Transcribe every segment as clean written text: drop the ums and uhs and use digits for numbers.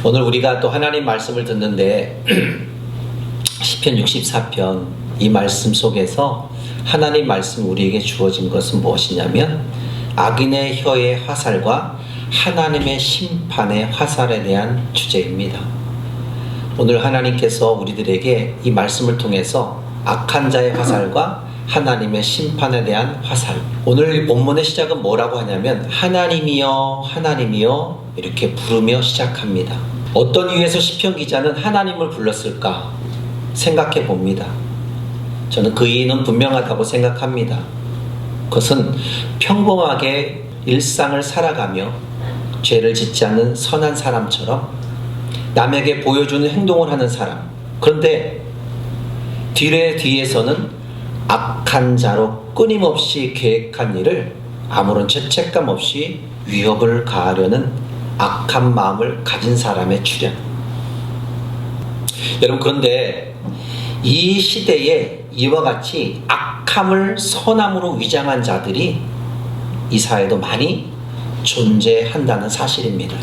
오늘 우리가 또 하나님 말씀을 듣는데 시편 64편 이 말씀 속에서 하나님 말씀 우리에게 주어진 것은 무엇이냐면 악인의 혀의 화살과 하나님의 심판의 화살에 대한 주제입니다. 오늘 하나님께서 우리들에게 이 말씀을 통해서 악한 자의 화살과 하나님의 심판에 대한 화살, 오늘 이 본문의 시작은 뭐라고 하냐면 하나님이여 하나님이여 이렇게 부르며 시작합니다. 어떤 이유에서 시편 기자는 하나님을 불렀을까 생각해 봅니다. 저는 그 이유는 분명하다고 생각합니다. 그것은 평범하게 일상을 살아가며 죄를 짓지 않는 선한 사람처럼 남에게 보여주는 행동을 하는 사람, 그런데 뒤에서는 악한 자로 끊임없이 계획한 일을 아무런 죄책감 없이 위협을 가하려는 악한 마음을 가진 사람의 출현. 여러분, 그런데 이 시대에 이와 같이 악함을 선함으로 위장한 자들이 이 사회도 많이 존재한다는 사실입니다.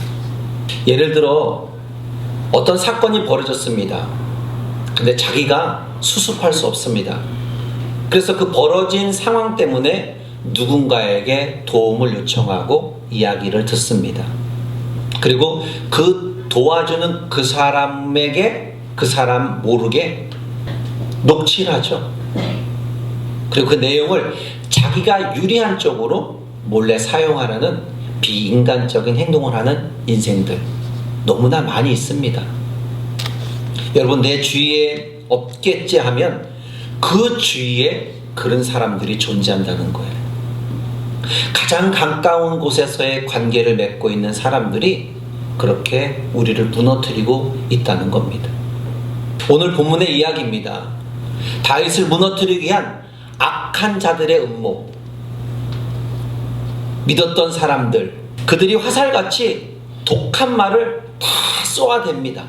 예를 들어 어떤 사건이 벌어졌습니다. 근데 자기가 수습할 수 없습니다. 그래서 그 벌어진 상황 때문에 누군가에게 도움을 요청하고 이야기를 듣습니다. 그리고 그 도와주는 그 사람에게 그 사람 모르게 녹취를 하죠. 그리고 그 내용을 자기가 유리한 쪽으로 몰래 사용하려는 비인간적인 행동을 하는 인생들 너무나 많이 있습니다. 여러분, 내 주위에 없겠지 하면 그 주위에 그런 사람들이 존재한다는 거예요. 가장 가까운 곳에서의 관계를 맺고 있는 사람들이 그렇게 우리를 무너뜨리고 있다는 겁니다. 오늘 본문의 이야기입니다. 다윗을 무너뜨리기 위한 악한 자들의 음모, 믿었던 사람들, 그들이 화살같이 독한 말을 다 쏘아댑니다.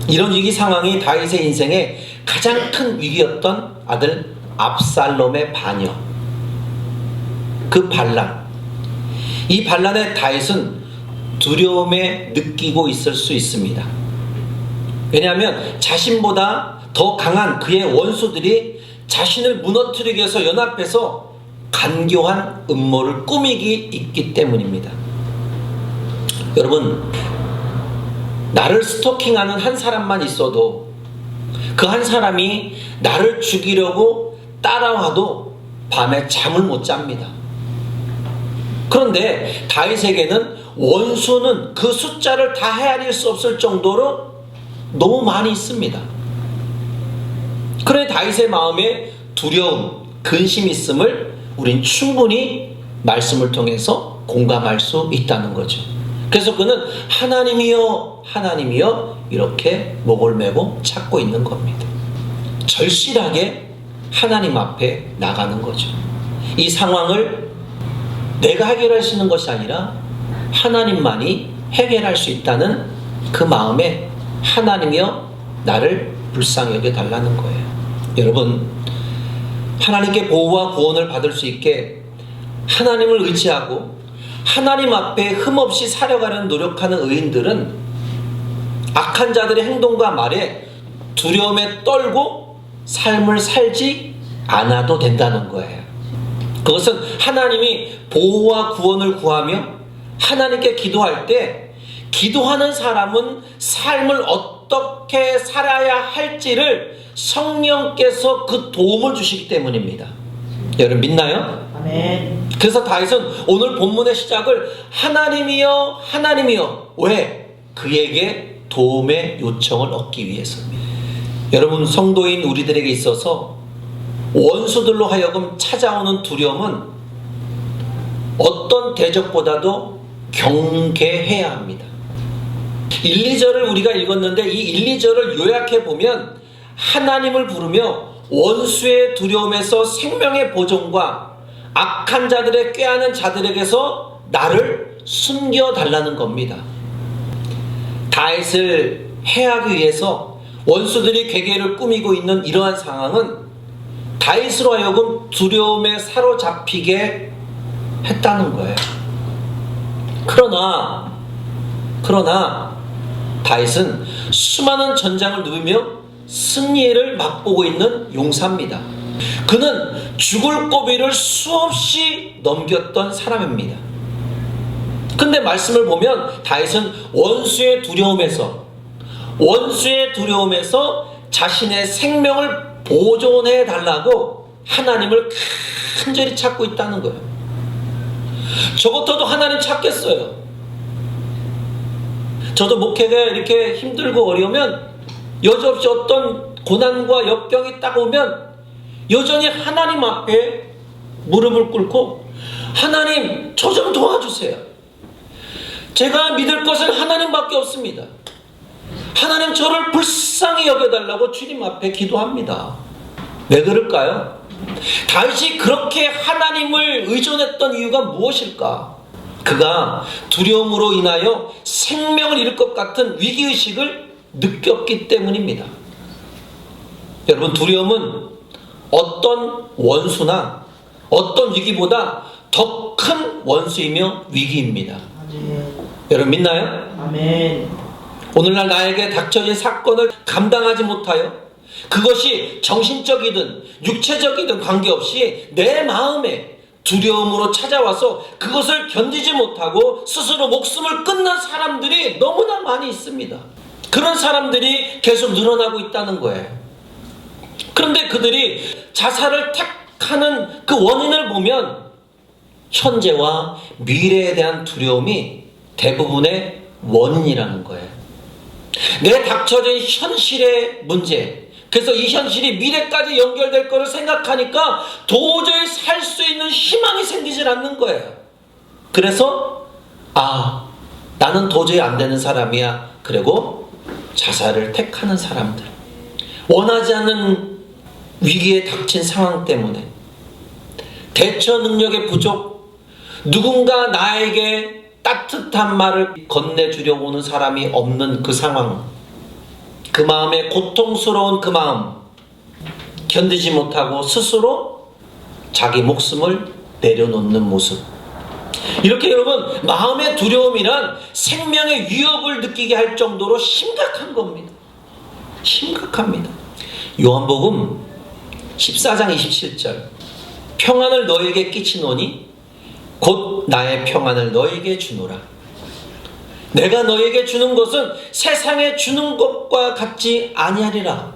이런 위기 상황이 다윗의 인생에 가장 큰 위기였던 아들 압살롬의 반역, 그 반란, 이 반란에 다윗은 두려움에 느끼고 있을 수 있습니다. 왜냐하면 자신보다 더 강한 그의 원수들이 자신을 무너뜨리기 위해서 연합해서 간교한 음모를 꾸미기 있기 때문입니다. 여러분, 나를 스토킹하는 한 사람만 있어도 그 한 사람이 나를 죽이려고 따라와도 밤에 잠을 못 잡니다. 그런데 다윗에게는 원수는 그 숫자를 다 헤아릴 수 없을 정도로 너무 많이 있습니다. 그래 다윗의 마음에 두려움, 근심이 있음을 우린 충분히 말씀을 통해서 공감할 수 있다는 거죠. 그래서 그는 하나님이여 하나님이여 이렇게 목을 메고 찾고 있는 겁니다. 절실하게 하나님 앞에 나가는 거죠. 이 상황을 내가 해결할 수 있는 것이 아니라 하나님만이 해결할 수 있다는 그 마음에 하나님이여 나를 불쌍히 여겨달라는 거예요. 여러분, 하나님께 보호와 구원을 받을 수 있게 하나님을 의지하고 하나님 앞에 흠없이 살아가려는 노력하는 의인들은 악한 자들의 행동과 말에 두려움에 떨고 삶을 살지 않아도 된다는 거예요. 그것은 하나님이 보호와 구원을 구하며 하나님께 기도할 때 기도하는 사람은 삶을 어떻게 살아야 할지를 성령께서 그 도움을 주시기 때문입니다. 여러분 믿나요? 아멘. 그래서 다윗은 오늘 본문의 시작을 하나님이여 하나님이여, 왜? 그에게 도움의 요청을 얻기 위해서입니다. 여러분, 성도인 우리들에게 있어서 원수들로 하여금 찾아오는 두려움은 어떤 대적보다도 경계해야 합니다. 1, 2절을 우리가 읽었는데 이 1, 2절을 요약해 보면 하나님을 부르며 원수의 두려움에서 생명의 보존과 악한 자들의 꾀하는 자들에게서 나를 숨겨달라는 겁니다. 다윗을 해하기 위해서 원수들이 괴계를 꾸미고 있는 이러한 상황은 다윗으로 하여금 두려움에 사로잡히게 했다는 거예요. 그러나 그러나 다윗은 수많은 전장을 누비며 승리를 맛보고 있는 용사입니다. 그는 죽을 고비를 수없이 넘겼던 사람입니다. 근데 말씀을 보면 다윗은 원수의 두려움에서 자신의 생명을 보존해 달라고 하나님을 간절히 찾고 있다는 거예요. 저 같아도 하나님 찾겠어요. 저도 목회가 이렇게 힘들고 어려우면 여지없이 어떤 고난과 역경이 딱 오면 여전히 하나님 앞에 무릎을 꿇고 하나님 저 좀 도와주세요. 제가 믿을 것은 하나님밖에 없습니다. 하나님 저를 불쌍히 여겨달라고 주님 앞에 기도합니다. 왜 그럴까요? 다윗이 그렇게 하나님을 의존했던 이유가 무엇일까? 그가 두려움으로 인하여 생명을 잃을 것 같은 위기의식을 느꼈기 때문입니다. 여러분, 두려움은 어떤 원수나 어떤 위기보다 더 큰 원수이며 위기입니다. 여러분 믿나요? 아멘. 오늘날 나에게 닥쳐진 사건을 감당하지 못하여 그것이 정신적이든 육체적이든 관계없이 내 마음에 두려움으로 찾아와서 그것을 견디지 못하고 스스로 목숨을 끊는 사람들이 너무나 많이 있습니다. 그런 사람들이 계속 늘어나고 있다는 거예요. 그런데 그들이 자살을 택하는 그 원인을 보면 현재와 미래에 대한 두려움이 대부분의 원인이라는 거예요. 내 닥쳐진 현실의 문제, 그래서 이 현실이 미래까지 연결될 거를 생각하니까 도저히 살 수 있는 희망이 생기질 않는 거예요. 그래서 나는 도저히 안 되는 사람이야. 그리고 자살을 택하는 사람들, 원하지 않는 위기에 닥친 상황 때문에 대처 능력의 부족, 누군가 나에게 따뜻한 말을 건네주려고 오는 사람이 없는 그 상황, 그 마음의 고통스러운 그 마음 견디지 못하고 스스로 자기 목숨을 내려놓는 모습. 이렇게 여러분, 마음의 두려움이란 생명의 위협을 느끼게 할 정도로 심각한 겁니다. 심각합니다. 요한복음 14장 27절, 평안을 너에게 끼치노니 곧 나의 평안을 너에게 주노라. 내가 너에게 주는 것은 세상에 주는 것과 같지 아니하리라.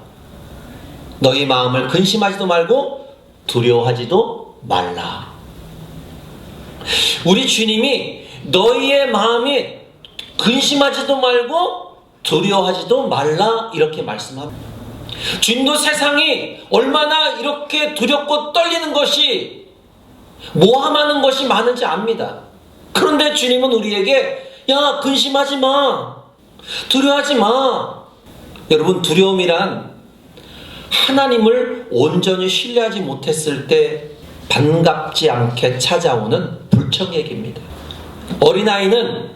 너희 마음을 근심하지도 말고 두려워하지도 말라. 우리 주님이 너희의 마음이 근심하지도 말고 두려워하지도 말라 이렇게 말씀합니다. 주님도 세상이 얼마나 이렇게 두렵고 떨리는 것이, 모함하는 것이 많은지 압니다. 그런데 주님은 우리에게 근심하지 마, 두려워하지 마. 여러분, 두려움이란 하나님을 온전히 신뢰하지 못했을 때 반갑지 않게 찾아오는 불청객입니다. 어린아이는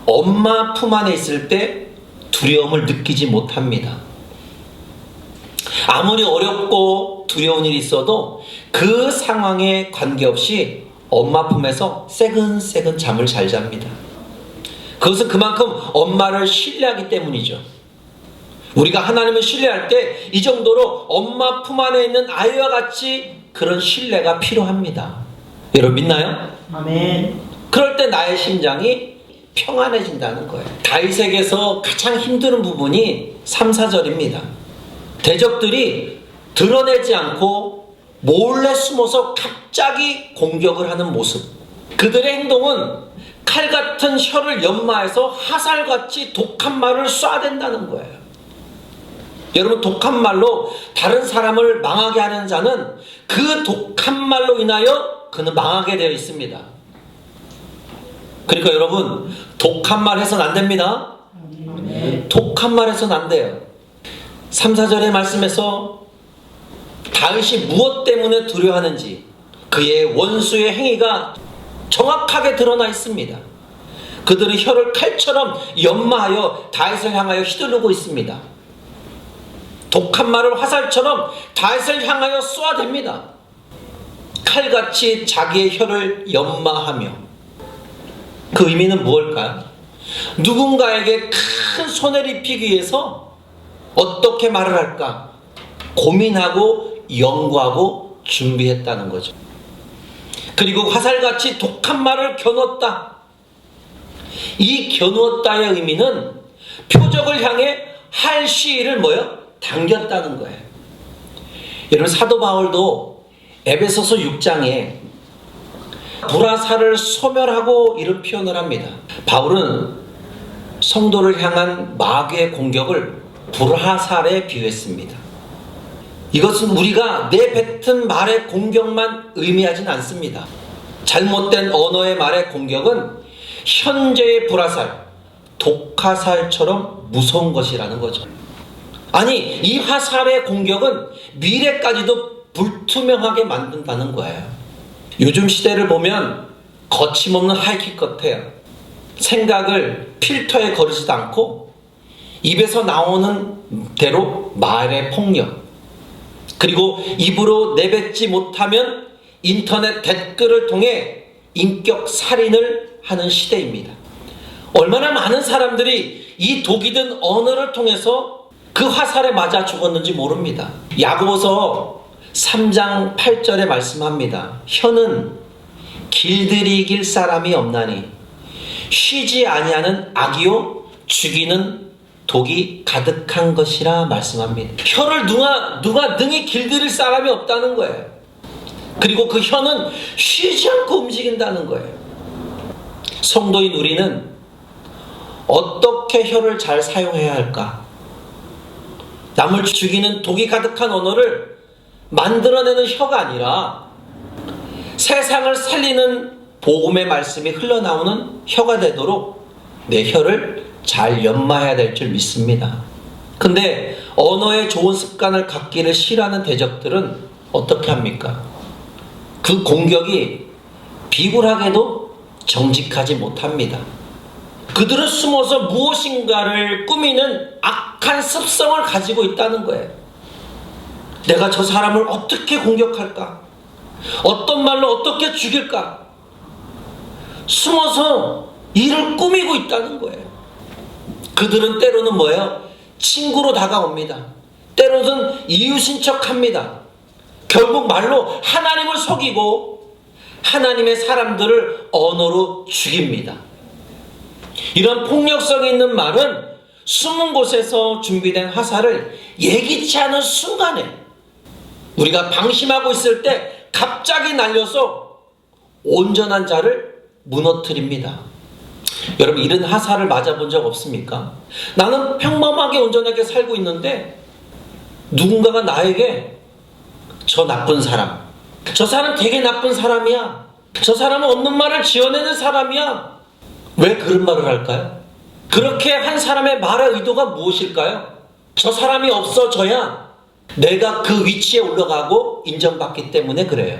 엄마 품 안에 있을 때 두려움을 느끼지 못합니다. 아무리 어렵고 두려운 일이 있어도 그 상황에 관계없이 엄마 품에서 새근새근 잠을 잘 잡니다. 그것은 그만큼 엄마를 신뢰하기 때문이죠. 우리가 하나님을 신뢰할 때 이 정도로 엄마 품 안에 있는 아이와 같이 그런 신뢰가 필요합니다. 여러분 믿나요? 아멘. 그럴 때 나의 심장이 평안해진다는 거예요. 다윗에게서 가장 힘든 부분이 3, 4절입니다. 대적들이 드러내지 않고 몰래 숨어서 갑자기 공격을 하는 모습. 그들의 행동은 칼 같은 혀를 연마해서 화살같이 독한 말을 쏴댄다는 거예요. 여러분, 독한 말로 다른 사람을 망하게 하는 자는 그 독한 말로 인하여 그는 망하게 되어 있습니다. 그러니까 여러분, 독한 말 해서는 안 됩니다. 독한 말 해서는 안 돼요. 3, 4절의 말씀에서 다윗이 무엇 때문에 두려워하는지 그의 원수의 행위가 정확하게 드러나 있습니다. 그들은 혀를 칼처럼 연마하여 다윗을 향하여 휘두르고 있습니다. 독한 말을 화살처럼 다윗을 향하여 쏘아댑니다. 칼같이 자기의 혀를 연마하며. 그 의미는 무엇일까요? 누군가에게 큰 손해를 입히기 위해서 어떻게 말을 할까 고민하고 연구하고 준비했다는 거죠. 그리고 화살같이 독한 말을 겨누었다. 이 겨누었다의 의미는 표적을 향해 할 시위를 뭐요? 당겼다는 거예요. 여러분, 사도 바울도 에베소서 6장에 불화살을 소멸하고 이런 표현을 합니다. 바울은 성도를 향한 마귀의 공격을 불화살에 비유했습니다. 이것은 우리가 내뱉은 말의 공격만 의미하진 않습니다. 잘못된 언어의 말의 공격은 현재의 불화살, 독화살처럼 무서운 것이라는 거죠. 아니, 이 화살의 공격은 미래까지도 불투명하게 만든다는 거예요. 요즘 시대를 보면 거침없는 하이킥 같아요. 생각을 필터에 거르지도 않고 입에서 나오는 대로 말의 폭력, 그리고 입으로 내뱉지 못하면 인터넷 댓글을 통해 인격 살인을 하는 시대입니다. 얼마나 많은 사람들이 이 독이 든 언어를 통해서 그 화살에 맞아 죽었는지 모릅니다. 야고보서 3장 8절에 말씀합니다. 혀는 길들이길 사람이 없나니 쉬지 아니하는 악이요 죽이는 독이 가득한 것이라 말씀합니다. 혀를 누가 능히 길들일 사람이 없다는 거예요. 그리고 그 혀는 쉬지 않고 움직인다는 거예요. 성도인 우리는 어떻게 혀를 잘 사용해야 할까? 남을 죽이는 독이 가득한 언어를 만들어내는 혀가 아니라 세상을 살리는 복음의 말씀이 흘러나오는 혀가 되도록 내 혀를 잘 연마해야 될 줄 믿습니다. 근데 언어에 좋은 습관을 갖기를 싫어하는 대적들은 어떻게 합니까? 그 공격이 비굴하게도 정직하지 못합니다. 그들은 숨어서 무엇인가를 꾸미는 악한 습성을 가지고 있다는 거예요. 내가 저 사람을 어떻게 공격할까? 어떤 말로 어떻게 죽일까? 숨어서 일을 꾸미고 있다는 거예요. 그들은 때로는 뭐예요? 친구로 다가옵니다. 때로는 이웃인 척합니다. 결국 말로 하나님을 속이고 하나님의 사람들을 언어로 죽입니다. 이런 폭력성이 있는 말은 숨은 곳에서 준비된 화살을 예기치 않은 순간에 우리가 방심하고 있을 때 갑자기 날려서 온전한 자를 무너뜨립니다. 여러분, 이런 화살을 맞아본 적 없습니까? 나는 평범하게 온전하게 살고 있는데 누군가가 나에게 저 나쁜 사람, 저 사람 되게 나쁜 사람이야, 저 사람은 없는 말을 지어내는 사람이야, 왜 그런 말을 할까요? 그렇게 한 사람의 말의 의도가 무엇일까요? 저 사람이 없어져야 내가 그 위치에 올라가고 인정받기 때문에 그래요.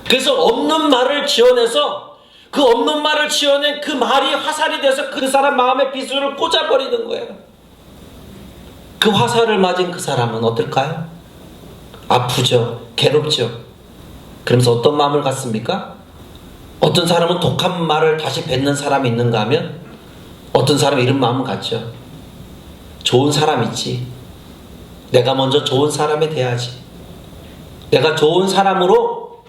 그래서 없는 말을 지어내서 그 없는 말을 지어낸 그 말이 화살이 돼서 그 사람 마음의 비수를 꽂아버리는 거예요. 그 화살을 맞은 그 사람은 어떨까요? 아프죠. 괴롭죠. 그러면서 어떤 마음을 갖습니까? 어떤 사람은 독한 말을 다시 뱉는 사람이 있는가 하면 어떤 사람은 이런 마음을 갖죠. 좋은 사람이지. 내가 먼저 좋은 사람이 돼야지. 내가 좋은 사람으로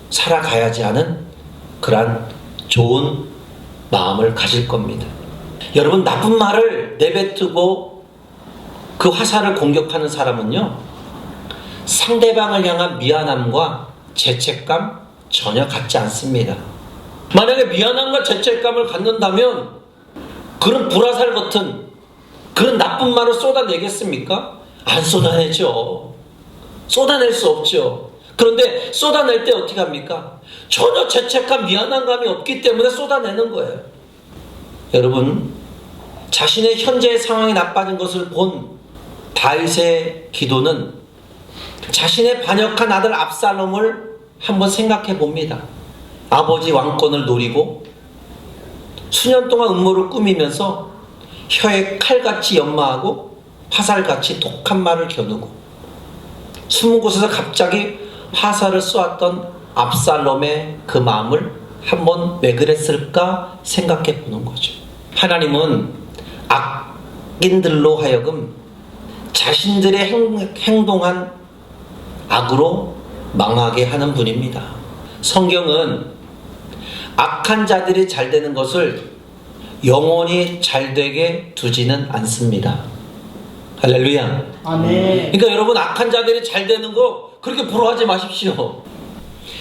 살아가야지 하는 그러한 좋은 마음을 가질 겁니다. 여러분, 나쁜 말을 내뱉고 그 화살을 공격하는 사람은요, 상대방을 향한 미안함과 죄책감 전혀 갖지 않습니다. 만약에 미안함과 죄책감을 갖는다면 그런 불화살 같은 그런 나쁜 말을 쏟아내겠습니까? 안 쏟아내죠. 쏟아낼 수 없죠. 그런데 쏟아낼 때 어떻게 합니까? 전혀 죄책감, 미안함감이 없기 때문에 쏟아내는 거예요. 여러분, 자신의 현재의 상황이 나빠진 것을 본 다윗의 기도는 자신의 반역한 아들 압살롬을 한번 생각해 봅니다. 아버지 왕권을 노리고 수년 동안 음모를 꾸미면서 혀에 칼같이 연마하고 화살같이 독한 말을 겨누고 숨은 곳에서 갑자기 화살을 쏘았던 압살롬의 그 마음을 한번 왜 그랬을까 생각해 보는 거죠. 하나님은 악인들로 하여금 자신들의 행동한 악으로 망하게 하는 분입니다. 성경은 악한 자들이 잘 되는 것을 영원히 잘 되게 두지는 않습니다. 할렐루야. 아멘. 그러니까 여러분, 악한 자들이 잘 되는 거 그렇게 부러워하지 마십시오.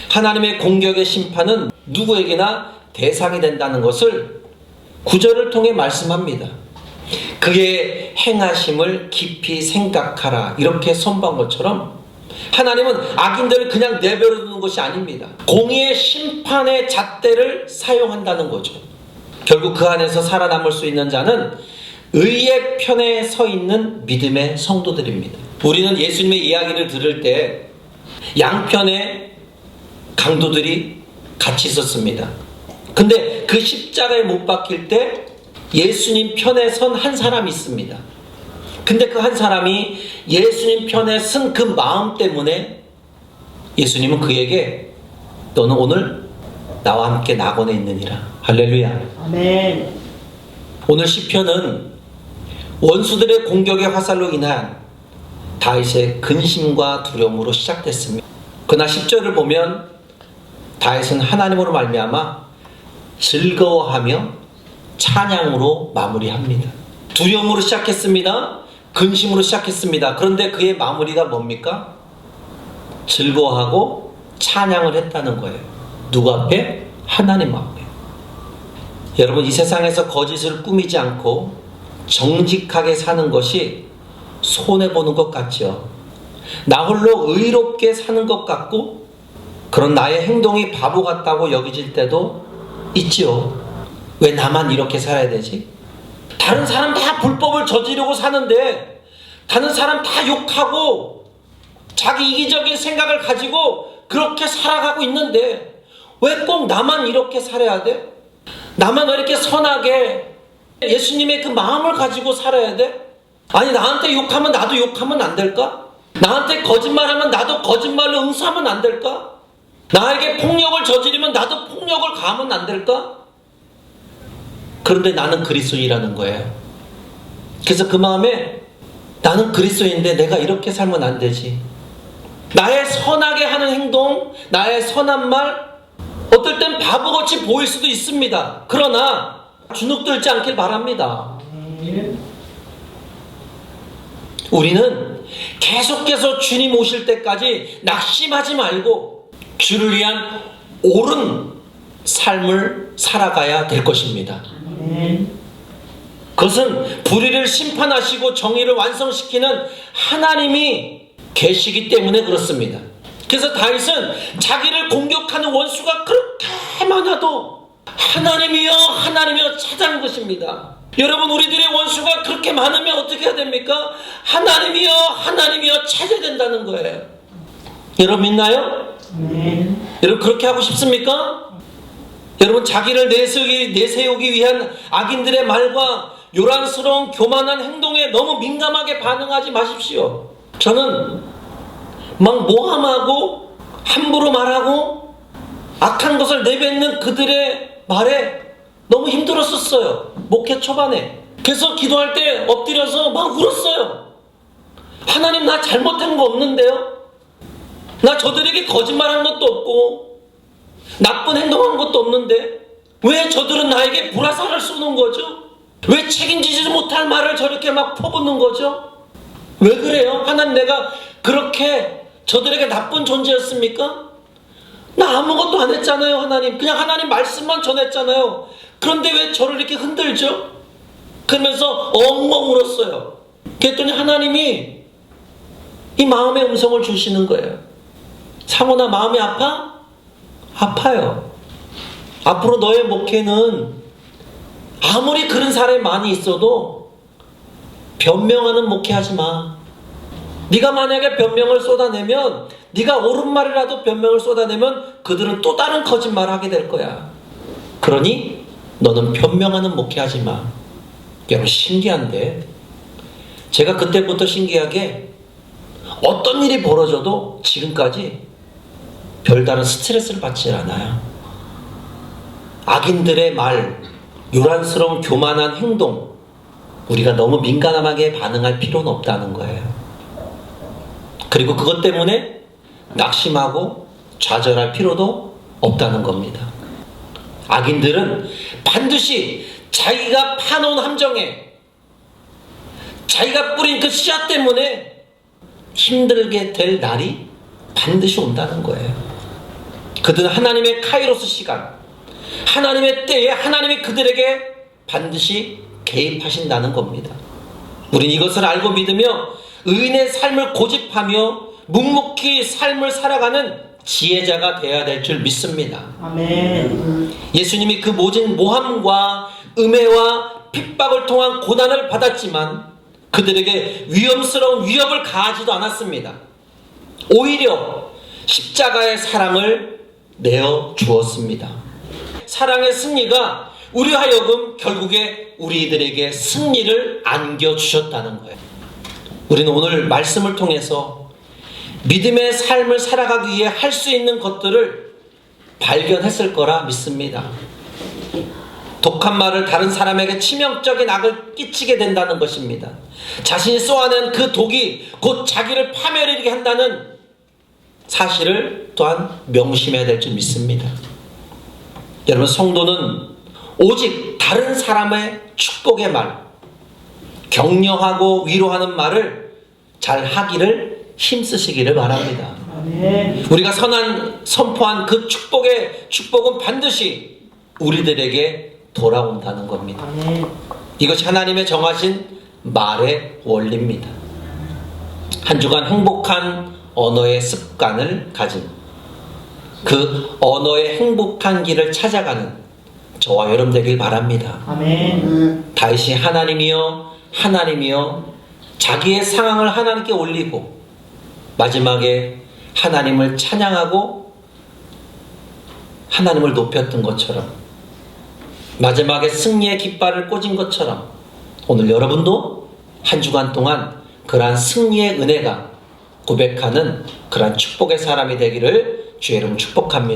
하나님의 공격의 심판은 누구에게나 대상이 된다는 것을 구절을 통해 말씀합니다. 그의 행하심을 깊이 생각하라, 이렇게 선포한 것처럼 하나님은 악인들을 그냥 내버려 두는 것이 아닙니다. 공의의 심판의 잣대를 사용한다는 거죠. 결국 그 안에서 살아남을 수 있는 자는 의의 편에 서 있는 믿음의 성도들입니다. 우리는 예수님의 이야기를 들을 때 양편에 강도들이 같이 있었습니다. 근데 그 십자가에 못 박힐 때 예수님 편에 선 한 사람이 있습니다. 근데 그 한 사람이 예수님 편에 쓴 그 마음 때문에 예수님은 그에게 너는 오늘 나와 함께 낙원에 있느니라. 할렐루야. 아멘. 오늘 시편은 원수들의 공격의 화살로 인한 다윗의 근심과 두려움으로 시작됐습니다. 그러나 10절을 보면 다윗은 하나님으로 말미암아 즐거워하며 찬양으로 마무리합니다. 두려움으로 시작했습니다. 근심으로 시작했습니다. 그런데 그의 마무리가 뭡니까? 즐거워하고 찬양을 했다는 거예요. 누구 앞에? 하나님 앞에. 여러분, 이 세상에서 거짓을 꾸미지 않고 정직하게 사는 것이 손해보는 것 같죠. 나 홀로 의롭게 사는 것 같고 그런 나의 행동이 바보 같다고 여겨질 때도 있지요. 왜 나만 이렇게 살아야 되지? 다른 사람 다 불법을 저지르고 사는데, 다른 사람 다 욕하고 자기 이기적인 생각을 가지고 그렇게 살아가고 있는데 왜 꼭 나만 이렇게 살아야 돼? 나만 왜 이렇게 선하게 예수님의 그 마음을 가지고 살아야 돼? 아니, 나한테 욕하면 나도 욕하면 안 될까? 나한테 거짓말하면 나도 거짓말로 응수하면 안 될까? 나에게 폭력을 저지르면 나도 폭력을 가하면 안 될까? 그런데 나는 그리스도인이라는 거예요. 그래서 그 마음에 나는 그리스도인인데 내가 이렇게 살면 안 되지. 나의 선하게 하는 행동, 나의 선한 말, 어떨 땐 바보같이 보일 수도 있습니다. 그러나 주눅들지 않길 바랍니다. 우리는 계속해서 주님 오실 때까지 낙심하지 말고 주를 위한 옳은 삶을 살아가야 될 것입니다. 그것은 불의를 심판하시고 정의를 완성시키는 하나님이 계시기 때문에 그렇습니다. 그래서 다윗은 자기를 공격하는 원수가 그렇게 많아도 하나님이여 하나님이여 찾아온 것입니다. 여러분, 우리들의 원수가 그렇게 많으면 어떻게 해야 됩니까? 하나님이여 하나님이여 찾아야 된다는 거예요. 여러분 믿나요? 여러분 그렇게 하고 싶습니까? 여러분, 자기를 내세우기 위한 악인들의 말과 요란스러운 교만한 행동에 너무 민감하게 반응하지 마십시오. 저는 막 모함하고 함부로 말하고 악한 것을 내뱉는 그들의 말에 너무 힘들었었어요. 목회 초반에. 그래서 기도할 때 엎드려서 막 울었어요. 하나님, 나 잘못한 거 없는데요? 나 저들에게 거짓말한 것도 없고 나쁜 행동한 것도 없는데 왜 저들은 나에게 불화살을 쏘는 거죠? 왜 책임지지 못할 말을 저렇게 막 퍼붓는 거죠? 왜 그래요? 하나님, 내가 그렇게 저들에게 나쁜 존재였습니까? 나 아무것도 안 했잖아요. 하나님, 그냥 하나님 말씀만 전했잖아요. 그런데 왜 저를 이렇게 흔들죠? 그러면서 엉엉 울었어요. 그랬더니 하나님이 이 마음의 음성을 주시는 거예요. 상훈아, 마음이 아파? 아파요. 앞으로 너의 목회는 아무리 그런 사람이 많이 있어도 변명하는 목회하지 마. 네가 만약에 변명을 쏟아내면, 네가 옳은 말이라도 변명을 쏟아내면 그들은 또 다른 거짓말을 하게 될 거야. 그러니 너는 변명하는 목회하지 마. 여러분, 신기한데, 제가 그때부터 신기하게 어떤 일이 벌어져도 지금까지 별다른 스트레스를 받지 않아요. 악인들의 말, 요란스러운 교만한 행동, 우리가 너무 민감하게 반응할 필요는 없다는 거예요. 그리고 그것 때문에 낙심하고 좌절할 필요도 없다는 겁니다. 악인들은 반드시 자기가 파놓은 함정에, 자기가 뿌린 그 씨앗 때문에 힘들게 될 날이 반드시 온다는 거예요. 그들은 하나님의 카이로스 시간, 하나님의 때에 하나님이 그들에게 반드시 개입하신다는 겁니다. 우린 이것을 알고 믿으며 의인의 삶을 고집하며 묵묵히 삶을 살아가는 지혜자가 되어야 될 줄 믿습니다. 아멘. 예수님이 그 모진 모함과 음해와 핍박을 통한 고난을 받았지만 그들에게 위험스러운 위협을 가하지도 않았습니다. 오히려 십자가의 사랑을 내어 주었습니다. 사랑의 승리가 우리 하여금 결국에 우리들에게 승리를 안겨주셨다는 거예요. 우리는 오늘 말씀을 통해서 믿음의 삶을 살아가기 위해 할 수 있는 것들을 발견했을 거라 믿습니다. 독한 말을 다른 사람에게 치명적인 악을 끼치게 된다는 것입니다. 자신이 쏘아낸 그 독이 곧 자기를 파멸하게 한다는 사실을 또한 명심해야 될 줄 믿습니다. 여러분, 성도는 오직 다른 사람의 축복의 말, 격려하고 위로하는 말을 잘 하기를 힘쓰시기를 바랍니다. 아멘. 우리가 선포한 그 축복은 반드시 우리들에게 돌아온다는 겁니다. 아멘. 이것이 하나님의 정하신 말의 원리입니다. 한 주간 행복한 언어의 습관을 가진, 그 언어의 행복한 길을 찾아가는 저와 여러분 되길 바랍니다. 아멘. 다윗이 하나님이여 자기의 상황을 하나님께 올리고 마지막에 하나님을 찬양하고 하나님을 높였던 것처럼, 마지막에 승리의 깃발을 꽂은 것처럼 오늘 여러분도 한 주간 동안 그러한 승리의 은혜가 고백하는 그러한 축복의 사람이 되기를 주의 이름으로 축복합니다.